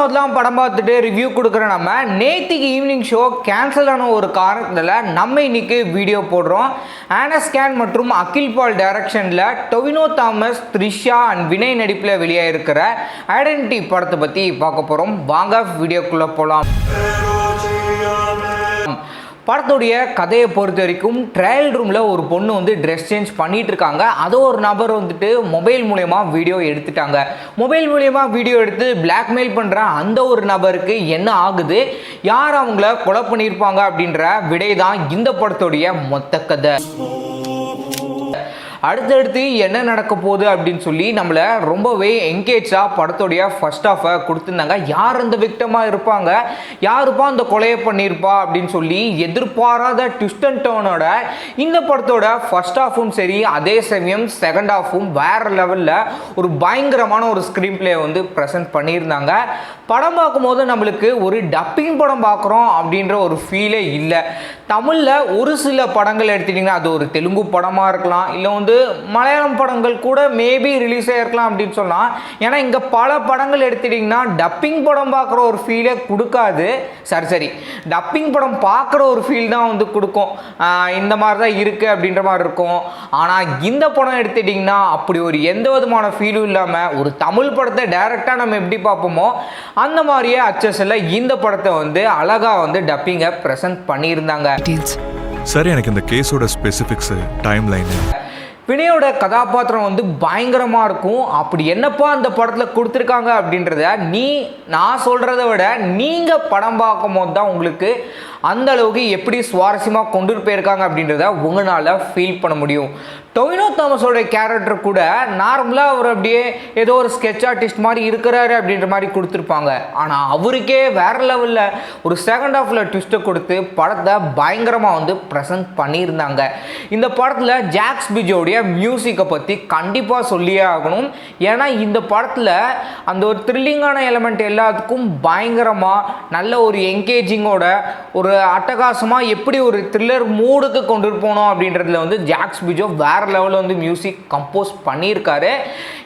மாதம் படம் பார்த்துட்டு ரிவ்யூ கொடுக்குற நம்ம நேற்றுக்கு ஈவினிங் ஷோ கேன்சல் ஆன ஒரு காரணத்தில் நம்ம இன்னைக்கு வீடியோ போடுறோம். ஆனஸ்கேன் மற்றும் அகில் பால் டைரக்ஷனில் டொவினோ தாமஸ், த்ரிஷா அண்ட் வினய் நடிப்பில் வெளியாகிருக்கிற ஐடென்டிட்டி படத்தை பற்றி பார்க்க போகிறோம். வாங்க வீடியோக்குள்ளே போகலாம். படத்துடைய கதையை பொறுத்த வரைக்கும் ட்ரையல் ரூமில் ஒரு பொண்ணு வந்து ட்ரெஸ் சேஞ்ச் பண்ணிகிட்டு இருக்காங்க. அதோ ஒரு நபர் வந்துட்டு மொபைல் மூலயமா வீடியோ எடுத்துட்டாங்க. மொபைல் மூலயமா வீடியோ எடுத்து பிளாக்மெயில் பண்ணுற அந்த ஒரு நபருக்கு என்ன ஆகுது, யார் அவங்கள கொலை பண்ணியிருப்பாங்க அப்படின்ற விடை தான் இந்த படத்துடைய மொத்த கதை. அடுத்தடுத்து என்ன நடக்க போகுது அப்படின்னு சொல்லி நம்மளை ரொம்பவே என்கேஜாக படத்துடைய ஃபர்ஸ்ட் ஹாஃபை கொடுத்துருந்தாங்க. யார் அந்த விக்டமாக இருப்பாங்க, யாருப்பா அந்த கொலையை பண்ணியிருப்பா அப்படின்னு சொல்லி எதிர்பாராத ட்விஸ்ட் அண்ட் டர்னோட இந்த படத்தோட ஃபர்ஸ்ட் ஹாஃபும் சரி, அதே சமயம் செகண்ட் ஹாஃபும் வேறு லெவலில் ஒரு பயங்கரமான ஒரு ஸ்க்ரீன் பிளே வந்து ப்ரெசென்ட் பண்ணியிருந்தாங்க. படம் பார்க்கும்போது நம்மளுக்கு ஒரு டப்பிங் படம் பார்க்குறோம் அப்படின்ற ஒரு ஃபீலே இல்லை. தமிழில் ஒரு சில படங்கள் எடுத்துட்டிங்கன்னா அது ஒரு தெலுங்கு படமாக இருக்கலாம், இல்லை வந்து மலையாளம் படங்கள் கூட மேபி ரிலீஸ் ஆகிருக்கலாம் அப்படின்னு சொன்னால். ஏன்னா இங்கே பல படங்கள் எடுத்துட்டிங்கன்னா டப்பிங் படம் பார்க்குற ஒரு ஃபீலே கொடுக்காது. சரி டப்பிங் படம் பார்க்குற ஒரு ஃபீல் தான் வந்து கொடுக்கும். இந்த மாதிரி தான் இருக்குது அப்படின்ற மாதிரி இருக்கும். ஆனால் இந்த படம் எடுத்துட்டிங்கன்னா அப்படி ஒரு எந்த விதமான ஃபீலும் இல்லாமல் ஒரு தமிழ் படத்தை டைரெக்டாக நம்ம எப்படி பார்ப்போமோ அந்த மாதிரியே அச்சஸில் இந்த படத்தை வந்து அழகாக வந்து டப்பிங்கை ப்ரெசென்ட் பண்ணியிருந்தாங்க. சரி, எனக்கு இந்த கேஸோட ஸ்பெசிஃபிக்ஸ், டைம் லைன், வினயோட கதாபாத்திரம் வந்து பயங்கரமாக இருக்கும். அப்படி என்னப்பா அந்த படத்தில் கொடுத்துருக்காங்க அப்படின்றத நான் சொல்கிறத விட நீங்கள் படம் பார்க்கும் போது தான் உங்களுக்கு அந்த அளவுக்கு எப்படி சுவாரஸ்யமாக கொண்டு போயிருக்காங்க அப்படின்றத உங்களால் ஃபீல் பண்ண முடியும். டொவினோ தாமஸோட கேரக்டர் கூட நார்மலாக அவர் அப்படியே ஏதோ ஒரு ஸ்கெட்ச் ஆர்டிஸ்ட் மாதிரி இருக்கிறாரு அப்படின்ற மாதிரி கொடுத்துருப்பாங்க. ஆனால் அவருக்கே வேறு லெவலில் ஒரு செகண்ட் ஹாஃபில் ட்விஸ்ட்டை கொடுத்து படத்தை பயங்கரமாக வந்து ப்ரெசென்ட் பண்ணியிருந்தாங்க. இந்த படத்தில் ஜாக்ஸ் பிஜோடைய மியூசிக்கை பற்றி கண்டிப்பாக சொல்லியே ஆகணும். ஏன்னா இந்த படத்தில் அந்த ஒரு த்ரில்லிங்கான எலமெண்ட் எல்லாத்துக்கும் பயங்கரமாக நல்ல ஒரு என்கேஜிங்கோட ஒரு அட்டகாசமாக எப்படி ஒரு த்ரில்லர் மூடுக்கு கொண்டு போனோம் அப்படின்றதுல வந்து ஜாக்ஸ் பிஜோ வேறு லெவலில் வந்து மியூசிக் கம்போஸ் பண்ணியிருக்காரு.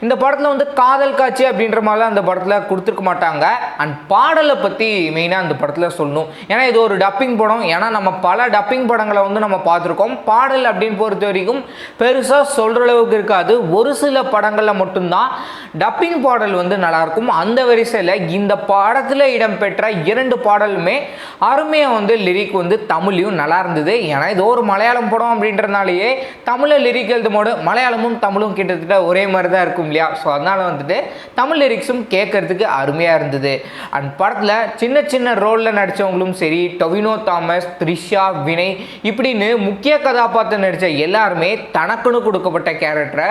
இந்த படத்தில் வந்து காதல் காட்சி அப்படின்ற மாதிரிலாம் அந்த படத்தில் கொடுத்துருக்க மாட்டாங்க. அண்ட் பாடலை பற்றி மெயினாக அந்த படத்தில் சொல்லணும். ஏன்னா இது ஒரு டப்பிங் படம். ஏன்னா நம்ம பல டப்பிங் படங்களை வந்து நம்ம பார்த்துருக்கோம். பாடல் அப்படின்னு பொறுத்த வரைக்கும் பெருசாக சொல்கிற அளவுக்கு இருக்காது. ஒரு சில படங்களில் மட்டும்தான் டப்பிங் பாடல் வந்து நல்லாயிருக்கும். அந்த வரிசையில் இந்த படத்தில் இடம்பெற்ற 2 பாடலுமே அருமையாக வந்து லிரிக் வந்து தமிழையும் நல்லா இருந்தது. ஏன்னா இது ஒரு மலையாளம் படம் அப்படின்றதுனாலேயே தமிழில் லிரிக் எழுதும் போது மலையாளமும் தமிழும் கிட்டத்தட்ட ஒரே மாதிரி தான் இருக்கும் இல்லையா? ஸோ அதனால் வந்துட்டு தமிழ் லிரிக்ஸும் கேட்கறதுக்கு அருமையாக இருந்தது. அண்ட் படத்தில் சின்ன ரோலில் நடித்தவங்களும் சரி, டொவினோ தாமஸ், த்ரிஷா, வினய் இப்படின்னு முக்கிய கதாபாத்திரம் நடித்த எல்லாருமே தனக்குன்னு கொடுக்கப்பட்ட கேரக்டரை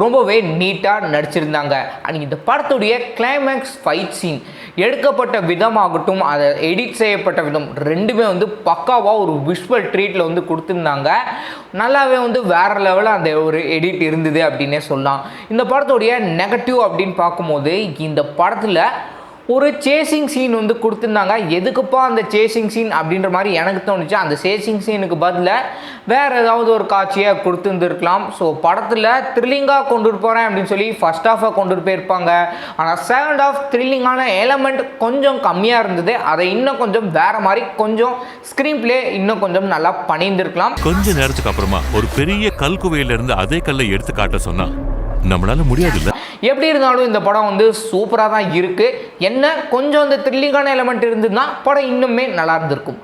ரொம்பவே நீட்டாக நடிச்சிருந்தாங்க. அண்ட் இந்த படத்துடைய கிளைமேக்ஸ் ஃபைட் சீன் எடுக்கப்பட்ட விதமாகட்டும், அதை எடிட் செய்யப்பட்ட விதம் ரெண்டுமே வந்து பக்காவாக ஒரு விஷுவல் ட்ரீட்டில் வந்து கொடுத்துருந்தாங்க. நல்லாவே வந்து வேறு லெவலில் அந்த ஒரு எடிட் இருந்தது அப்படின்னே சொல்லலாம். இந்த படத்துடைய நெகட்டிவ் அப்படின்னு பார்க்கும்போது இந்த படத்தில் ஒரு சேசிங் சீன் வந்து கொடுத்துருந்தாங்க. எதுக்குப்பா அந்த சேசிங் சீன் அப்படின்ற மாதிரி எனக்கு தோணுச்சு. அந்த சேசிங் சீனுக்கு பதிலாக வேறு ஏதாவது ஒரு காட்சியை கொடுத்துருந்துருக்கலாம். ஸோ படத்தில் த்ரில்லிங்காக கொண்டு போகிறேன் அப்படின்னு சொல்லி ஃபர்ஸ்ட் ஹாஃபை கொண்டு போயிருப்பாங்க. ஆனால் செகண்ட் ஹாஃப் த்ரில்லிங்கான எலமெண்ட் கொஞ்சம் கம்மியாக இருந்தது. அதை இன்னும் கொஞ்சம் வேறு மாதிரி கொஞ்சம் ஸ்க்ரீன் பிளே இன்னும் கொஞ்சம் நல்லா பண்ணியிருந்துருக்கலாம். கொஞ்ச நேரத்துக்கு அப்புறமா ஒரு பெரிய கல்குவையிலிருந்து அதே கல்லை எடுத்து காட்ட சொன்னா நம்மளால முடியாது. எப்படி இருந்தாலும் இந்த படம் வந்து சூப்பராக தான் இருக்குது. என்ன கொஞ்சம் அந்த த்ரில்லிங்கான எலமெண்ட் இருந்ததுன்னா படம் இன்னுமே நல்லா இருந்திருக்கும்.